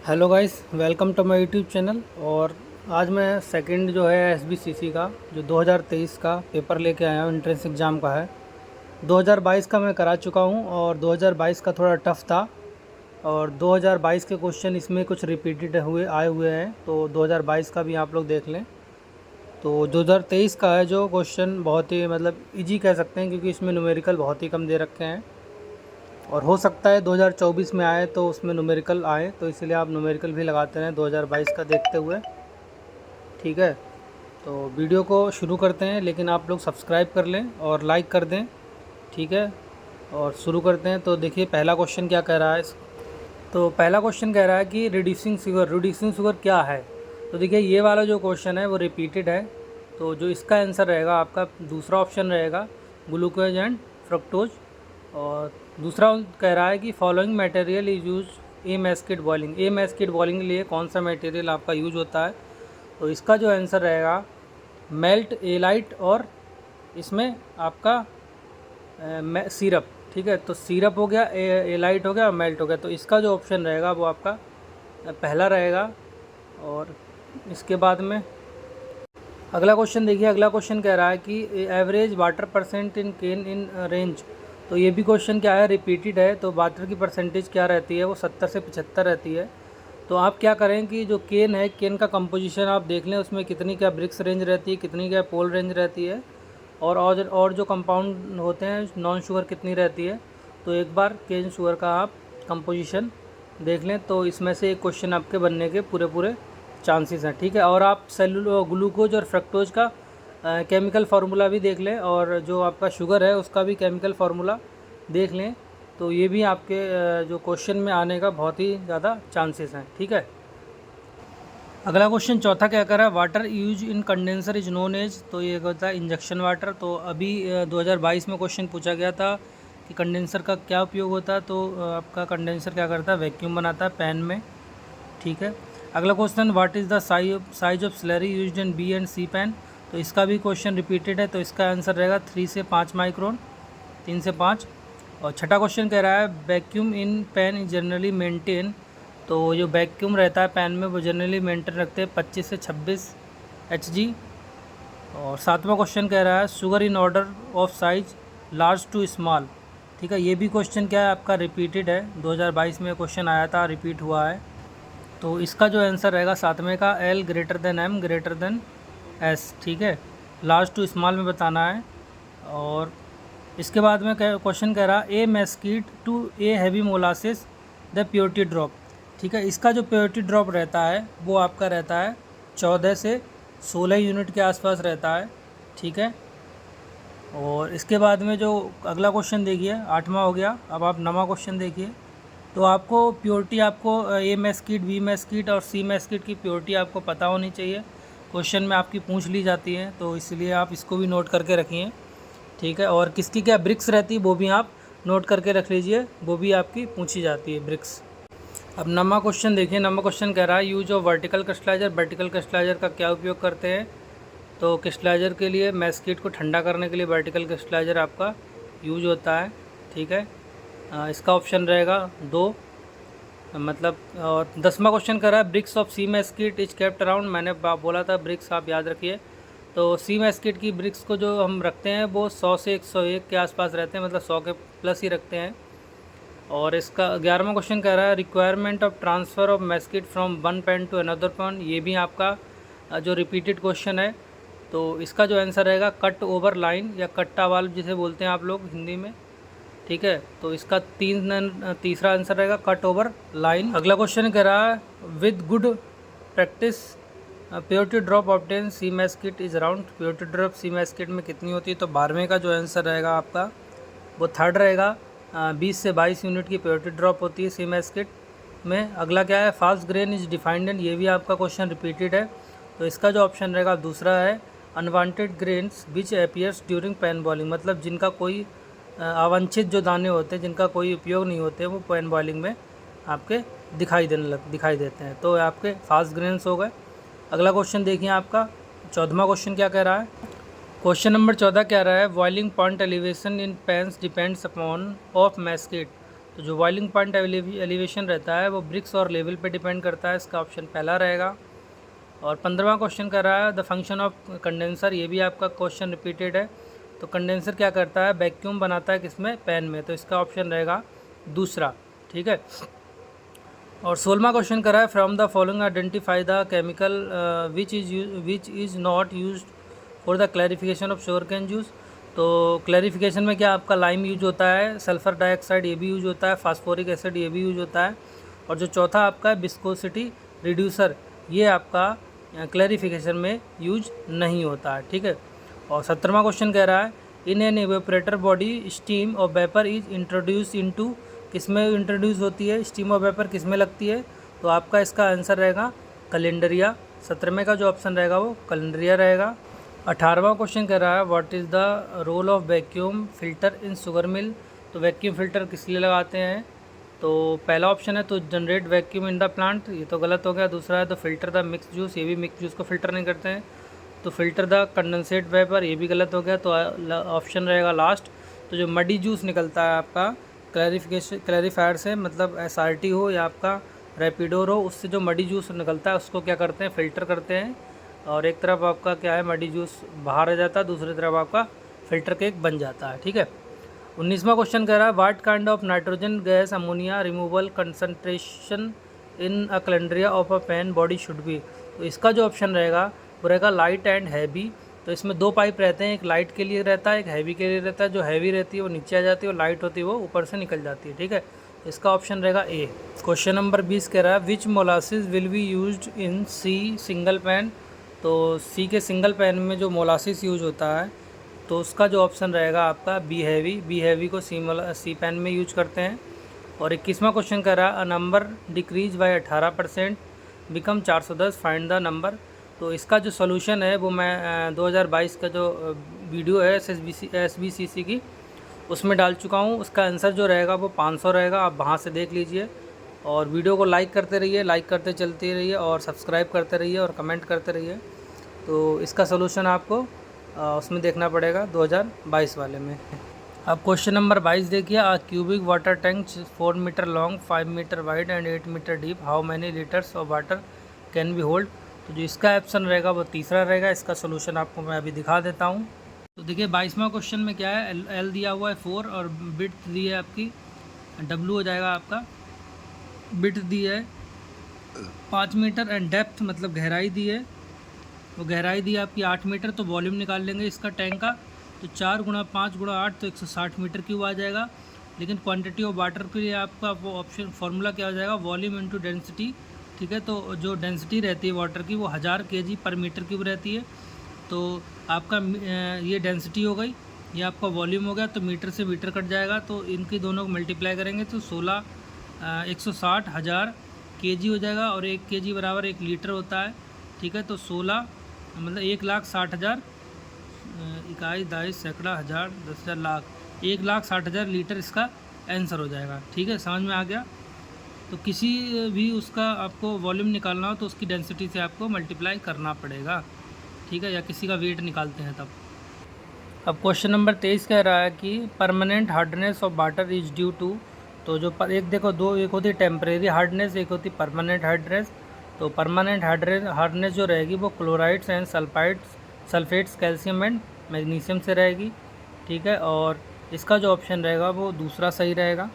Hello guys, welcome to my YouTube channel. और आज मैं सेकंड जो है एसबीसीसी का जो 2023 का पेपर लेके आया हूँ, एंट्रेंस एग्ज़ाम का है। 2022 का मैं करा चुका हूँ और 2022 का थोड़ा टफ़ था और 2022 के क्वेश्चन इसमें कुछ रिपीटेड आए हुए हैं, तो 2022 का भी आप लोग देख लें। तो 2023 का है जो क्वेश्चन बहुत ही मतलब ईजी कह सकते हैं, क्योंकि इसमें न्यूमेरिकल बहुत ही कम दे रखे हैं और हो सकता है 2024 में आए तो उसमें न्यूमेरिकल आए, तो इसलिए आप न्यूमेरिकल भी लगाते रहें 2022 का देखते हुए। ठीक है, तो वीडियो को शुरू करते हैं, लेकिन आप लोग सब्सक्राइब कर लें और लाइक कर दें। ठीक है, और शुरू करते हैं। तो देखिए पहला क्वेश्चन क्या कह रहा है। तो पहला क्वेश्चन कह रहा है कि रिड्यूसिंग शुगर क्या है। तो देखिए ये वाला जो क्वेश्चन है वो रिपीटेड है, तो जो इसका आंसर रहेगा आपका दूसरा ऑप्शन रहेगा, ग्लूकोज एंड फ्रक्टोज। और दूसरा कह रहा है कि following material is use massecuite boiling. Massecuite boiling के लिए कौन सा मटेरियल आपका यूज होता है। तो इसका जो आंसर रहेगा मेल्ट एलाइट, और इसमें आपका सिरप। ठीक है, तो सिरप हो गया, एलाइट हो गया, मेल्ट हो गया। तो इसका जो ऑप्शन रहेगा वो आपका पहला रहेगा। और इसके बाद में अगला क्वेश्चन देखिए। अगला क्वेश्चन कह रहा है कि average water percent in cane in range. तो ये भी क्वेश्चन क्या है, रिपीटेड है। तो वाटर की परसेंटेज क्या रहती है, वो 70 से 75 रहती है। तो आप क्या करें कि जो केन है, केन का कंपोजिशन आप देख लें, उसमें कितनी क्या ब्रिक्स रेंज रहती है, कितनी क्या पोल रेंज रहती है, और जो कंपाउंड होते हैं नॉन शुगर कितनी रहती है। तो एक बार केन शुगर का आप कंपोजिशन देख लें, तो इसमें से एक क्वेश्चन आपके बनने के पूरे पूरे चांसेस हैं। ठीक है, और आप ग्लूकोज और फ्रक्टोज का केमिकल फार्मूला भी देख लें, और जो आपका शुगर है उसका भी केमिकल फार्मूला देख लें। तो ये भी आपके जो क्वेश्चन में आने का बहुत ही ज़्यादा चांसेस हैं। ठीक है, अगला क्वेश्चन चौथा क्या कर रहा है, water use in condenser is known as. तो ये होता है इंजेक्शन वाटर। तो अभी 2022 में क्वेश्चन पूछा गया था कि कंडेंसर का क्या उपयोग होता है। तो आपका कंडेंसर क्या करता है, वैक्यूम बनाता है पैन में। ठीक है, अगला question what is the size of slurry used in B and C pan. तो इसका भी क्वेश्चन रिपीटेड है, तो इसका आंसर रहेगा 3 से 5 माइक्रोन, 3 से 5। और छठा क्वेश्चन कह रहा है vacuum in pan is generally maintain. तो जो वैक्यूम रहता है पैन में वो जनरली मेंटेन रखते हैं 25 से 26 Hg। और सातवां क्वेश्चन कह रहा है sugar in order of size large to small. ठीक है, ये भी क्वेश्चन क्या है आपका रिपीटेड है, 2022 में क्वेश्चन आया था, रिपीट हुआ है। तो इसका जो आंसर रहेगा सातवें का L greater than M greater than S। ठीक है, लार्ज टू स्मॉल में बताना है। और इसके बाद में क्वेश्चन कह रहा a massecuite to a heavy molasses the purity drop. ठीक है, इसका जो प्योरिटी ड्रॉप रहता है वो आपका रहता है 14 से 16 यूनिट के आसपास रहता है। ठीक है, और इसके बाद में जो अगला क्वेश्चन देखिए, आठवां हो गया। अब आप नवा क्वेश्चन देखिए। तो आपको प्योरिटी, आपको ए मेस्कीट, बी मेस्कीट और सी मेस्कीट की प्योरिटी आपको पता होनी चाहिए। क्वेश्चन में आपकी पूछ ली जाती है, तो इसलिए आप इसको भी नोट करके रखिए। ठीक है, और किसकी क्या ब्रिक्स रहती है वो भी आप नोट करके रख लीजिए, वो भी आपकी पूछी जाती है ब्रिक्स। अब नवा क्वेश्चन देखिए। नवा क्वेश्चन कह रहा है यूज ऑफ वर्टिकल क्रिस्टलाइजर। वर्टिकल क्रिस्टलाइजर का क्या उपयोग करते हैं। तो क्रिस्टलाइजर के लिए, मेस्कीट को ठंडा करने के लिए वर्टिकल क्रिस्टलाइजर आपका यूज होता है। ठीक है, इसका ऑप्शन रहेगा 2 मतलब। और 10वां क्वेश्चन कर रहा है brix of C massecuite is kept around. मैंने बोला था ब्रिक्स आप याद रखिए। तो सी मेस्कीट की ब्रिक्स को जो हम रखते हैं वो 100 से 101 के आसपास रहते हैं, मतलब 100 के प्लस ही रखते हैं। और इसका 11वां क्वेश्चन कह रहा है requirement of transfer of massecuite from one pan to another pan. ये भी आपका जो रिपीटेड क्वेश्चन है। तो इसका जो आंसर रहेगा कट ओवर लाइन, या कट्टा वाल्व जिसे बोलते हैं आप लोग हिंदी में। ठीक है, तो इसका तीसरा आंसर रहेगा कट ओवर लाइन। अगला क्वेश्चन कह रहा है with good practice purity drop obtain C massecuite is around. Purity drop C massecuite में कितनी होती है। तो 12वें का जो आंसर रहेगा आपका वो थर्ड रहेगा। 20 से 22 यूनिट की प्योरिटी ड्रॉप होती है सी मेस्कीट में। अगला क्या है fast grain is defined and. ये भी आपका क्वेश्चन रिपीटेड है, तो इसका जो ऑप्शन रहेगा दूसरा है अनवांटेड ग्रेन्स विच अपीयर्स ड्यूरिंग पैन बॉइलिंग। मतलब जिनका कोई अवांछित जो दाने होते हैं, जिनका कोई उपयोग नहीं होते, वो पैन बॉइलिंग में आपके दिखाई देते हैं। तो आपके फास्ट ग्रेन्स हो गए। अगला क्वेश्चन देखिए आपका 14वां क्वेश्चन क्या कह रहा है। क्वेश्चन नंबर 14 कह रहा है boiling point elevation in pans depends upon of massecuite. तो जो बॉइलिंग पॉइंट एलिवेशन रहता है वो ब्रिक्स और लेवल पे डिपेंड करता है, इसका ऑप्शन पहला रहेगा। और 15वां क्वेश्चन कर रहा है द फंक्शन ऑफ कंडेंसर, ये भी आपका क्वेश्चन रिपीटेड है। तो कंडेंसर क्या करता है, वैक्यूम बनाता है किसमें, पैन में, तो इसका ऑप्शन रहेगा दूसरा, ठीक है। और 16वां क्वेश्चन करा है from the following identify the chemical which is not use for the clarification of sugar cane juice. तो क्लैरिफिकेशन में क्या आपका लाइम यूज होता है, सल्फ़र डाइऑक्साइड ये भी यूज होता है, फास्फोरिक एसिड ये भी यूज होता है, और जो चौथा आपका विस्कोसिटी रिड्यूसर ये आपका क्लैरिफिकेशन में यूज नहीं होता है, ठीक है। और 17वां क्वेश्चन कह रहा है in an evaporator body steam और वेपर इज इंट्रोड्यूस इनटू, किस में इंट्रोड्यूस होती है स्टीम और वेपर, किस में लगती है, तो आपका इसका आंसर रहेगा कैलेंडरिया। 17वें का जो ऑप्शन रहेगा वो कैलेंडरिया रहेगा। 18वां क्वेश्चन कह रहा है what is the role of vacuum filter in sugar mill. तो वैक्यूम फिल्टर किस लिए लगाते हैं, तो पहला ऑप्शन है तो generate vacuum in the plant, ये तो गलत हो गया। दूसरा है तो फिल्टर द मिक्स जूस, ये भी मिक्स जूस को फिल्टर नहीं करते हैं। तो फिल्टर द कंडेंसेट वेपर, ये भी गलत हो गया। तो ऑप्शन रहेगा लास्ट, तो जो मडी जूस निकलता है आपका क्लैरिफायर से, मतलब SRT हो या आपका रैपिडोर हो, उससे जो मडी जूस निकलता है उसको क्या करते हैं, फ़िल्टर करते हैं। और एक तरफ आपका क्या है मडी जूस बाहर आ जाता है, दूसरी तरफ आपका फ़िल्टर केक बन जाता है, ठीक है। 19वां क्वेश्चन कह रहा है what kind of nitrogen gas ammonia removal concentration in a calandria of a pan body should be. तो इसका जो ऑप्शन रहेगा वो रहेगा लाइट एंड हैवी। तो इसमें दो पाइप रहते हैं, एक लाइट के लिए रहता है, एक हैवी के लिए रहता है। जो हैवी रहती है वो नीचे आ जाती है, और लाइट होती है वो ऊपर से निकल जाती है, ठीक है। तो इसका ऑप्शन रहेगा ए। क्वेश्चन नंबर 20 कह रहा है which molasses will be used in C single pan. तो सी के सिंगल पैन में जो मोलासिस यूज होता है तो उसका जो ऑप्शन रहेगा आपका बी हैवी। बी हैवी को सी पैन में यूज करते हैं। और 21वां क्वेश्चन कह रहा है a number decrease by 18% become 410 find the number. तो इसका जो सोल्यूशन है वो मैं 2022 का जो वीडियो है SBCC की उसमें डाल चुका हूँ। उसका आंसर जो रहेगा वो 500 रहेगा, आप वहाँ से देख लीजिए। और वीडियो को लाइक करते रहिए, लाइक करते चलते रहिए, और सब्सक्राइब करते रहिए और कमेंट करते रहिए। तो इसका सोल्यूशन आपको उसमें देखना पड़ेगा 2022 वाले में। अब क्वेश्चन नंबर 22 देखिए a cubic water tank 4 metre long 5 metre wide and 8 metre deep, how many litres of water can be hold. तो जो इसका ऑप्शन रहेगा वो तीसरा रहेगा। इसका सोल्यूशन आपको मैं अभी दिखा देता हूँ। तो देखिए 22वां क्वेश्चन में क्या है, एल दिया हुआ है 4 और बिट दी है आपकी W हो जाएगा आपका, बिट दी है 5 मीटर एंड डेप्थ मतलब गहराई दी है, वो गहराई दी है आपकी 8 मीटर। तो वॉल्यूम निकाल लेंगे इसका टैंक का, तो 4 × 5 × 8 तो 160 मीटर क्यूब आ जाएगा। लेकिन क्वांटिटी ऑफ वाटर के लिए आपका वो ऑप्शन फार्मूला क्या हो जाएगा, वॉल्यूम इनटू डेंसिटी, ठीक है। तो जो डेंसिटी रहती है वाटर की वो 1000 kg पर मीटर क्यूब रहती है। तो आपका ये डेंसिटी हो गई, ये आपका वॉल्यूम हो गया। तो मीटर से मीटर कट जाएगा, तो इनकी दोनों को मल्टीप्लाई करेंगे तो 160 हज़ार kg हो जाएगा। और 1 kg बराबर 1 लीटर होता है, ठीक है। तो 16 मतलब 1,60,000 इकाई दाई सैकड़ा हज़ार 10,000 लाख 1,60,000 लीटर इसका आंसर हो जाएगा, ठीक है। समझ में आ गया। तो किसी भी उसका आपको वॉल्यूम निकालना हो तो उसकी डेंसिटी से आपको मल्टीप्लाई करना पड़ेगा, ठीक है, या किसी का वेट निकालते हैं तब। अब क्वेश्चन नंबर 23 कह रहा है कि permanent hardness of water is due to. तो जो एक देखो दो, एक होती है टेम्परेरी हार्डनेस, एक होती परमानेंट हार्डनेस। तो परमानेंट हार्डनेस जो रहेगी वो chlorides and sulphates calcium and magnesium से रहेगी, ठीक है। और इसका जो ऑप्शन रहेगा वो दूसरा सही रहेगा,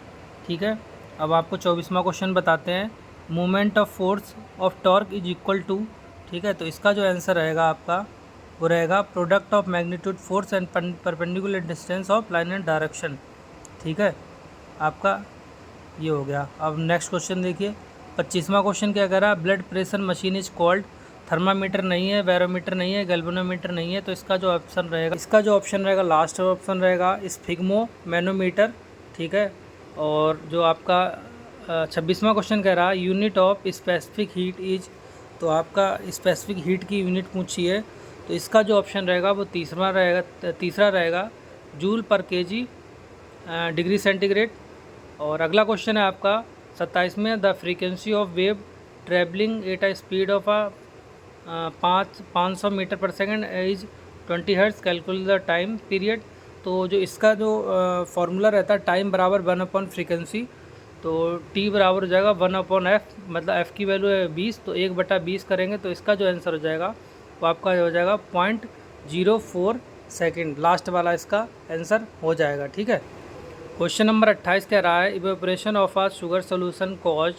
ठीक है। अब आपको 24वां क्वेश्चन बताते हैं moment of force of torque is equal to, ठीक है। तो इसका जो आंसर रहेगा आपका वो रहेगा product of magnitude force and perpendicular distance of line and direction, ठीक है। आपका ये हो गया। अब नेक्स्ट क्वेश्चन देखिए 25वां क्वेश्चन क्या कह रहा है blood pressure machine is called. Thermometer नहीं है, बैरोमीटर नहीं है, गैल्वेनोमीटर नहीं है। तो इसका जो ऑप्शन रहेगा लास्ट ऑप्शन रहेगा स्फिग्मो मैनोमीटर, ठीक है। और जो आपका 26वां क्वेश्चन कह रहा है unit of specific heat is. तो आपका स्पेसिफिक हीट की यूनिट पूछी है, तो इसका जो ऑप्शन रहेगा वो तीसरा रहेगा जूल पर केजी डिग्री सेंटीग्रेड। और अगला क्वेश्चन है आपका 27वें the frequency of wave travelling at a speed of 500 metre per second is 20 hertz, calculate the time period. तो जो इसका जो फार्मूला रहता है टाइम बराबर 1/फ्रीक्वेंसी। तो t बराबर हो जाएगा 1/f, मतलब f की वैल्यू है 20, तो 1/20 करेंगे तो इसका जो आंसर हो जाएगा वो आपका हो जाएगा 0.04 सेकेंड। लास्ट वाला इसका आंसर हो जाएगा। ठीक है। क्वेश्चन नंबर 28 कह रहा है evaporation of a sugar solution cause,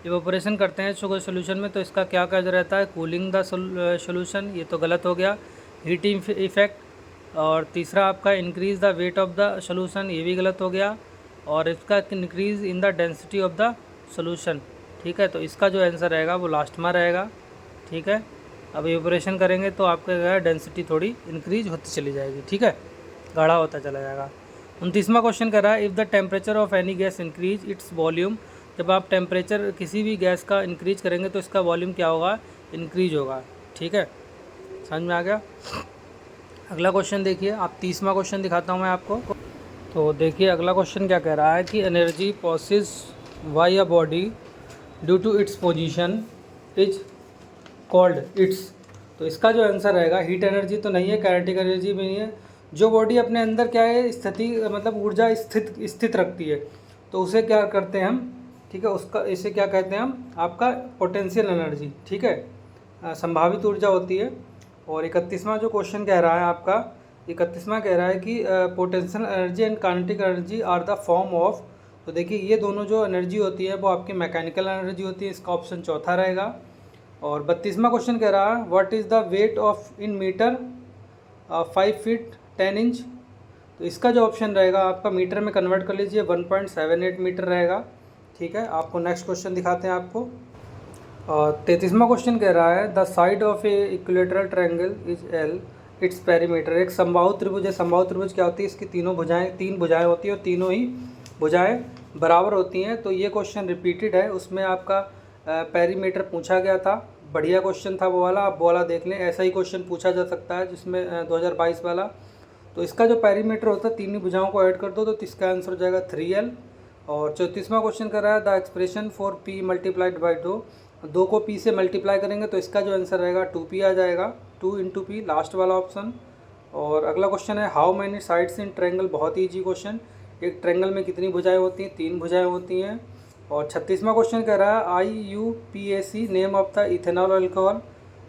evaporation करते हैं शुगर सोल्यूशन में तो इसका क्या काज रहता है, कूलिंग द सोल्यूशन, ये तो गलत हो गया। हीटिंग इफेक्ट, और तीसरा आपका increase the weight of the solution, ये भी गलत हो गया। और इसका increase in the density of the solution. ठीक है, तो इसका जो आंसर रहेगा वो लास्ट में रहेगा। ठीक है, अब इवेपोरेशन करेंगे तो आपका डेंसिटी थोड़ी इंक्रीज होती चली जाएगी। ठीक है, गाढ़ा होता चला जाएगा। 29वां क्वेश्चन कर रहा है if the temperature of any gas increase its volume, जब आप टेम्परेचर किसी भी गैस का इंक्रीज करेंगे तो इसका वॉल्यूम क्या होगा, इंक्रीज होगा। ठीक है, समझ में आ गया। अगला क्वेश्चन देखिए, आप 30वां क्वेश्चन दिखाता हूँ मैं आपको। तो देखिए अगला क्वेश्चन क्या कह रहा है कि energy possess by a body due to its position is called its, तो इसका जो आंसर रहेगा हीट एनर्जी तो नहीं है, काइनेटिक एनर्जी भी नहीं है। जो बॉडी अपने अंदर क्या है स्थिति, मतलब ऊर्जा स्थित रखती है, तो उसे क्या करते हैं हम, ठीक है, उसका इसे क्या कहते हैं हम, आपका पोटेंशियल एनर्जी। ठीक है, संभावित ऊर्जा होती है। और 31वां जो क्वेश्चन कह रहा है आपका, 31वां कह रहा है कि potential energy and kinetic energy are the form of, तो देखिए ये दोनों जो एनर्जी होती है वो आपकी मैकेनिकल एनर्जी होती है, इसका ऑप्शन चौथा रहेगा। और 32वां क्वेश्चन कह रहा है what is the weight of in metre 5 feet 10 inch, तो इसका जो ऑप्शन रहेगा आपका मीटर में कन्वर्ट कर लीजिए 1.78 मीटर रहेगा। ठीक है, आपको नेक्स्ट क्वेश्चन दिखाते हैं आपको। और 33वां क्वेश्चन कह रहा है the side of A equilateral triangle is L its perimeter, एक समबाहु त्रिभुज है। समबाहु त्रिभुज क्या होती है, इसकी तीन भुजाएं होती है और तीनों ही भुजाएं बराबर होती हैं। तो ये क्वेश्चन रिपीटेड है, उसमें आपका पेरीमीटर पूछा गया था, बढ़िया क्वेश्चन था वो वाला, आप वो वाला देख लें। ऐसा ही क्वेश्चन पूछा जा सकता है जिसमें 2022 वाला। तो इसका जो पेरीमीटर होता है तीन भुजाओं को ऐड कर दो तो इसका आंसर हो जाएगा 3L। और 34वां क्वेश्चन कर रहा है the expression for P multiplied by 2 को P से मल्टीप्लाई करेंगे तो इसका जो आंसर रहेगा 2P आ जाएगा, 2 × P, लास्ट वाला ऑप्शन। और अगला क्वेश्चन है how many sides in triangle, बहुत ही ईजी क्वेश्चन, एक ट्रायंगल में कितनी भुजाएं होती हैं, 3 भुजाएं होती हैं। और 36वां क्वेश्चन कह रहा है IUPAC name of the ethanol alcohol,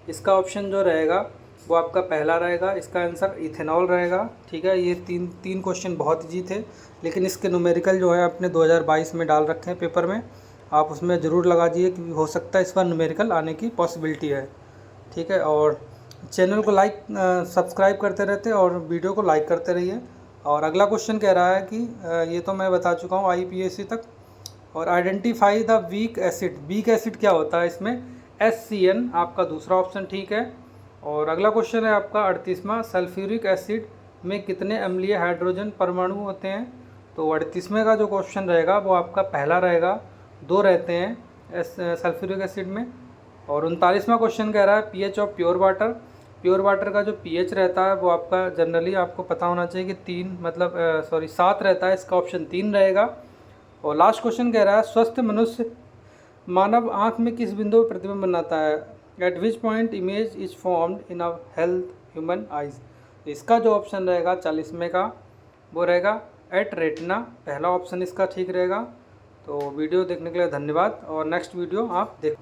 इसका ऑप्शन जो रहेगा वो आपका पहला रहेगा, इसका आंसर इथेनॉल रहेगा। ठीक है, ये तीन क्वेश्चन बहुत ईजी थे, लेकिन इसके न्यूमेरिकल जो है अपने 2022 में डाल रखे हैं पेपर में, आप उसमें ज़रूर लगा दीजिए कि हो सकता है इस बार न्यूमेरिकल आने की पॉसिबिलिटी है। ठीक है, और चैनल को सब्सक्राइब करते रहते और वीडियो को लाइक करते रहिए। और अगला क्वेश्चन कह रहा है कि ये तो मैं बता चुका हूँ IPAC तक। और identify the weak acid, weak acid क्या होता है, इसमें SCN आपका दूसरा ऑप्शन ठीक है। और अगला क्वेश्चन है आपका 38वां सल्फ्यूरिक एसिड में कितने अम्लीय हाइड्रोजन परमाणु होते हैं, तो 38वें का जो क्वेश्चन रहेगा वो आपका पहला रहेगा, 2 रहते हैं सल्फ्यूरिक एसिड में। और 39वां क्वेश्चन कह रहा है pH of pure water, pure water का जो pH रहता है वो आपका जनरली आपको पता होना चाहिए कि 7 रहता है, इसका ऑप्शन 3 रहेगा। और लास्ट क्वेश्चन कह रहा है स्वस्थ मनुष्य मानव आँख में किस बिंदु पर प्रतिबिंब बनाता है, eight which point image is formed in a health human eyes, इसका जो ऑप्शन रहेगा 40वें का वो रहेगा एट रेटिना, पहला ऑप्शन इसका ठीक रहेगा। तो वीडियो देखने के लिए धन्यवाद और नेक्स्ट वीडियो आप देखते